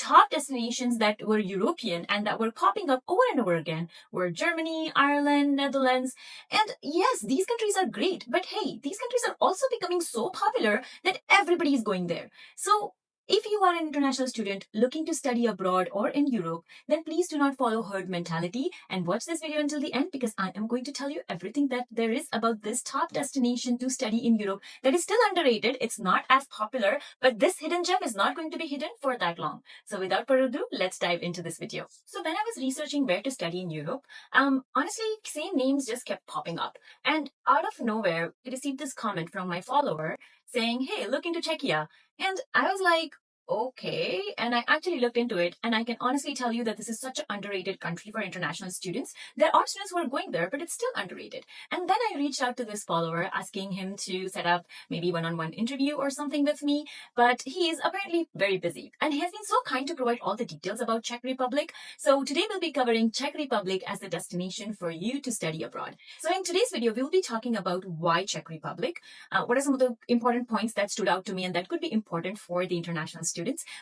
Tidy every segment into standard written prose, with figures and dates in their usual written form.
top destinations that were European and that were popping up over and over again were Germany, Ireland, Netherlands. And yes, these countries are great, but hey, these countries are also becoming so popular that everybody is going there. So if you are an international student looking to study abroad or in Europe, then please do not follow herd mentality and watch this video until the end, because I am going to tell you everything that there is about this top destination to study in Europe that is still underrated. It's not as popular, but this hidden gem is not going to be hidden for that long. So without further ado, let's dive into this video. So when I was researching where to study in Europe, honestly, same names just kept popping up. And out of nowhere, I received this comment from my follower saying, hey, look into Czechia. And I was like, okay. And I actually looked into it, and I can honestly tell you that this is such an underrated country for international students. There are students who are going there, but it's still underrated. And then I reached out to this follower asking him to set up maybe one-on-one interview or something with me, but he is apparently very busy. And he has been so kind to provide all the details about Czech Republic. So today we'll be covering Czech Republic as the destination for you to study abroad. So in today's video, we'll be talking about why Czech Republic, what are some of the important points that stood out to me and that could be important for the international students.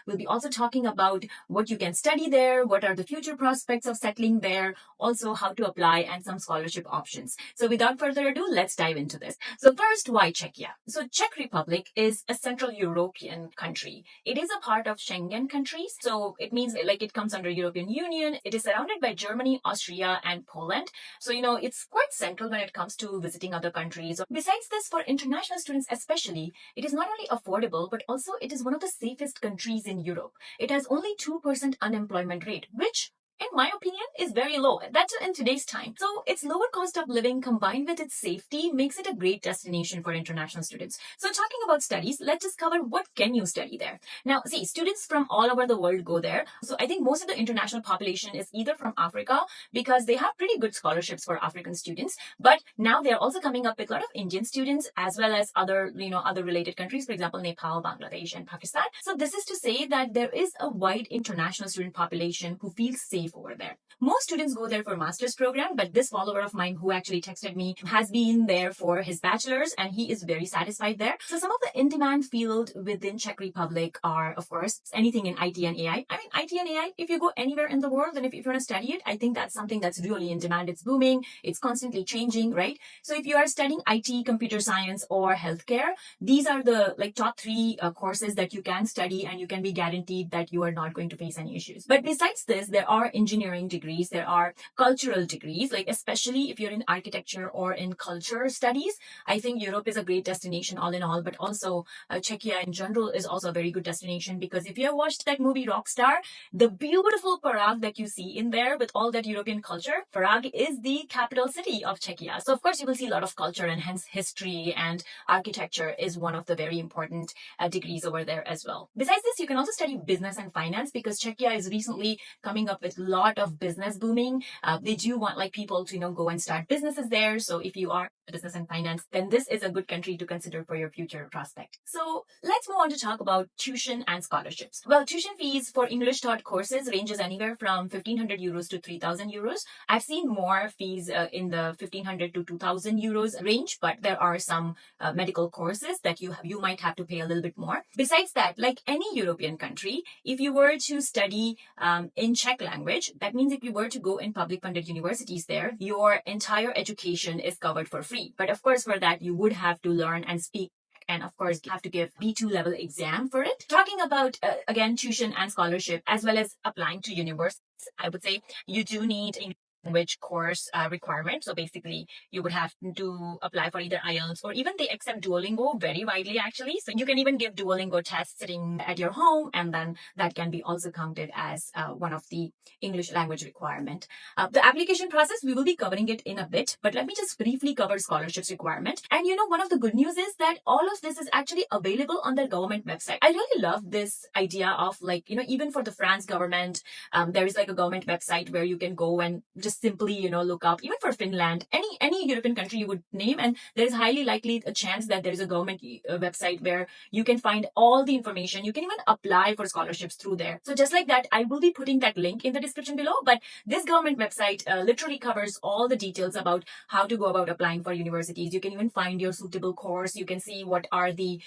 We'll be also talking about what you can study there, what are the future prospects of settling there, also how to apply, and some scholarship options. So without further ado, let's dive into this. So first, why Czechia? So Czech Republic is a Central European country. It is a part of Schengen countries. So it means like it comes under European Union. It is surrounded by Germany, Austria, and Poland. So, it's quite central when it comes to visiting other countries. Besides this, for international students especially, it is not only affordable, but also it is one of the safest countries in Europe. It has only 2% unemployment rate, which in my opinion, is very low. That's in today's time. So its lower cost of living combined with its safety makes it a great destination for international students. So talking about studies, let's just cover what can you study there. Now, see, students from all over the world go there. So I think most of the international population is either from Africa, because they have pretty good scholarships for African students. But now they're also coming up with a lot of Indian students as well as other related countries, for example, Nepal, Bangladesh, and Pakistan. So this is to say that there is a wide international student population who feels safe over there. Most students go there for master's program, but this follower of mine who actually texted me has been there for his bachelor's, and he is very satisfied there. So some of the in-demand field within Czech Republic are, of course, anything in IT and AI. I mean, IT and AI, if you go anywhere in the world and if you want to study it, I think that's something that's really in demand. It's booming. It's constantly changing, right? So if you are studying IT, computer science, or healthcare, these are the top 3 courses that you can study, and you can be guaranteed that you are not going to face any issues. But besides this, there are engineering degrees, there are cultural degrees, especially if you're in architecture or in culture studies. I think Europe is a great destination all in all, but also Czechia in general is also a very good destination, because if you have watched that movie Rockstar, the beautiful Prague that you see in there with all that European culture, Prague is the capital city of Czechia. So of course you will see a lot of culture, and hence history and architecture is one of the very important degrees over there as well. Besides this, you can also study business and finance, because Czechia is recently coming up with lot of business booming. They do want people to go and start businesses there. So if you are business and finance, then this is a good country to consider for your future prospect. So let's move on to talk about tuition and scholarships. Well, tuition fees for English taught courses ranges anywhere from 1,500 euros to 3,000 euros. I've seen more fees in the 1,500 to 2,000 euros range, but there are some medical courses that you might have to pay a little bit more. Besides that, like any European country, if you were to study in Czech language, that means if you were to go in public funded universities there, your entire education is covered for free. But of course, for that, you would have to learn and speak, and of course you have to give B2 level exam for it. Talking about again tuition and scholarship as well as applying to universities, I would say you do need a language course requirement. So basically you would have to apply for either IELTS, or even they accept Duolingo very widely actually. So you can even give Duolingo tests sitting at your home, and then that can be also counted as one of the English language requirement. The application process, we will be covering it in a bit, but let me just briefly cover scholarships requirement. And one of the good news is that all of this is actually available on their government website. I really love this idea of even for the France government, there is a government website where you can go and just just simply, look up, even for Finland, any European country you would name, and there is highly likely a chance that there is a government website where you can find all the information. You can even apply for scholarships through there. So just like that, I will be putting that link in the description below. But this government website literally covers all the details about how to go about applying for universities. You can even find your suitable course. You can see what are the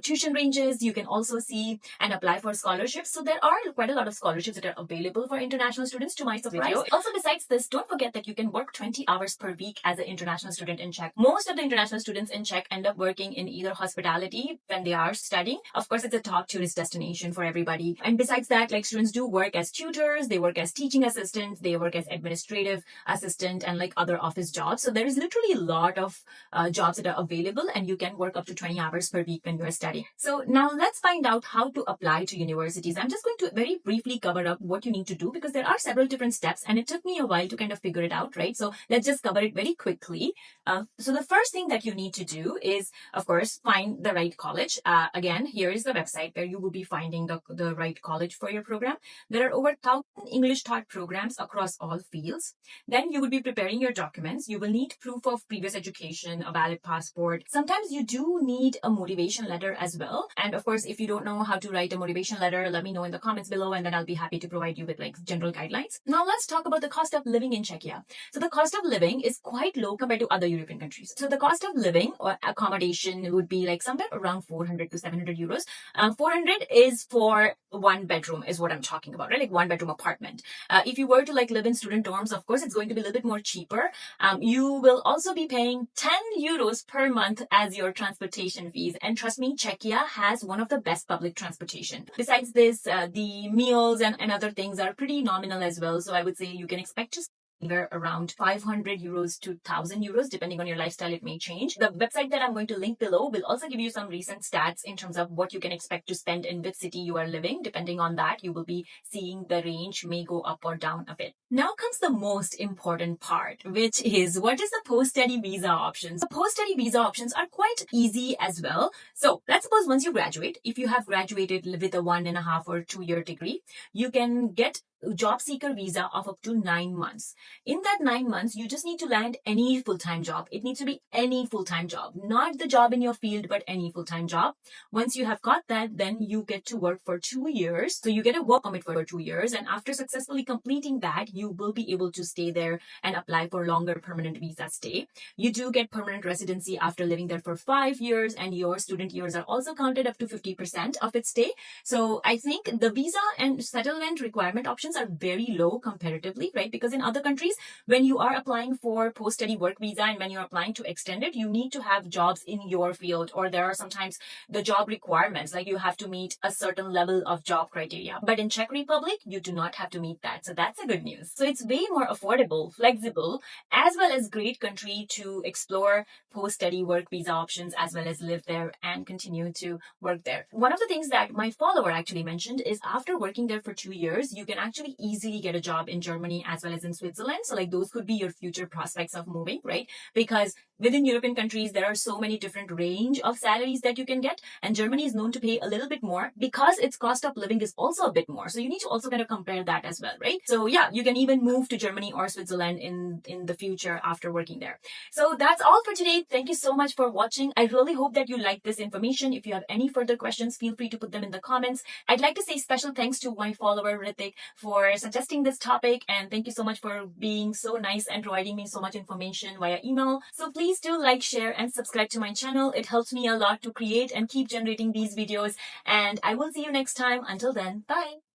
tuition ranges. You can also see and apply for scholarships. So there are quite a lot of scholarships that are available for international students to my video. Also, besides this, don't forget that you can work 20 hours per week as an international student in Czech. Most of the international students in Czech end up working in either hospitality when they are studying. Of course, it's a top tourist destination for everybody. And besides that, like, students do work as tutors, they work as teaching assistants, they work as administrative assistant, and like other office jobs. So there is literally a lot of jobs that are available, and you can work up to 20 hours per week when you are studying. So now let's find out how to apply to universities. I'm just going to very briefly cover up what you need to do, because there are several different steps and it took me a while to kind of figure it out, right? So let's just cover it very quickly. So the first thing that you need to do is, of course, find the right college. Again, here is the website where you will be finding the right college for your program. There are over 1,000 English taught programs across all fields. Then you will be preparing your documents. You will need proof of previous education, a valid passport. Sometimes you do need a motivation letter as well. And of course, if you don't know how to write a motivation letter, let me know in the comments below, and then I'll be happy to provide you with like general guidelines. Now let's talk about the cost of living in Czechia. So the cost of living is quite low compared to other European countries. So the cost of living or accommodation would be like somewhere around 400 to 700 euros. 400 is for one bedroom is what I'm talking about, right? Like one bedroom apartment. If you were to like live in student dorms, of course, it's going to be a little bit more cheaper. You will also be paying 10 euros per month as your transportation fees. And trust me, Czechia has one of the best public transportation. Besides this, the meals and other things are pretty nominal as well. So I would say you can expect to anywhere around 500 euros to 1,000 euros, depending on your lifestyle. It may change. The website that I'm going to link below will also give you some recent stats in terms of what you can expect to spend in which city you are living. Depending on that, you will be seeing the range may go up or down a bit. Now comes the most important part, which is what is the post-study visa options. The post-study visa options are quite easy as well. So let's suppose once you graduate, if you have graduated with a 1.5 or 2 year degree, you can get job seeker visa of up to 9 months. In that 9 months, you just need to land any full-time job. It needs to be any full-time job, not the job in your field, but any full-time job. Once you have got that, then you get to work for 2 years. So you get a work permit for 2 years. And after successfully completing that, you will be able to stay there and apply for longer permanent visa stay. You do get permanent residency after living there for 5 years, and your student years are also counted up to 50% of its stay. So I think the visa and settlement requirement options are very low comparatively, right? Because in other countries, when you are applying for post-study work visa and when you're applying to extend it, you need to have jobs in your field, or there are sometimes the job requirements, like you have to meet a certain level of job criteria. But in Czech Republic, you do not have to meet that. So that's a good news. So it's way more affordable, flexible, as well as great country to explore post-study work visa options, as well as live there and continue to work there. One of the things that my follower actually mentioned is after working there for 2 years, you can actually easily get a job in Germany as well as in Switzerland. So like those could be your future prospects of moving, right? Because within European countries, there are so many different range of salaries that you can get. And Germany is known to pay a little bit more because its cost of living is also a bit more. So you need to also kind of compare that as well, right? So yeah, you can even move to Germany or Switzerland in the future after working there. So that's all for today. Thank you so much for watching. I really hope that you liked this information. If you have any further questions, feel free to put them in the comments. I'd like to say special thanks to my follower, Ritik, for suggesting this topic. And thank you so much for being so nice and providing me so much information via email. So please do like, share, and subscribe to my channel. It helps me a lot to create and keep generating these videos. And I will see you next time. Until then, bye.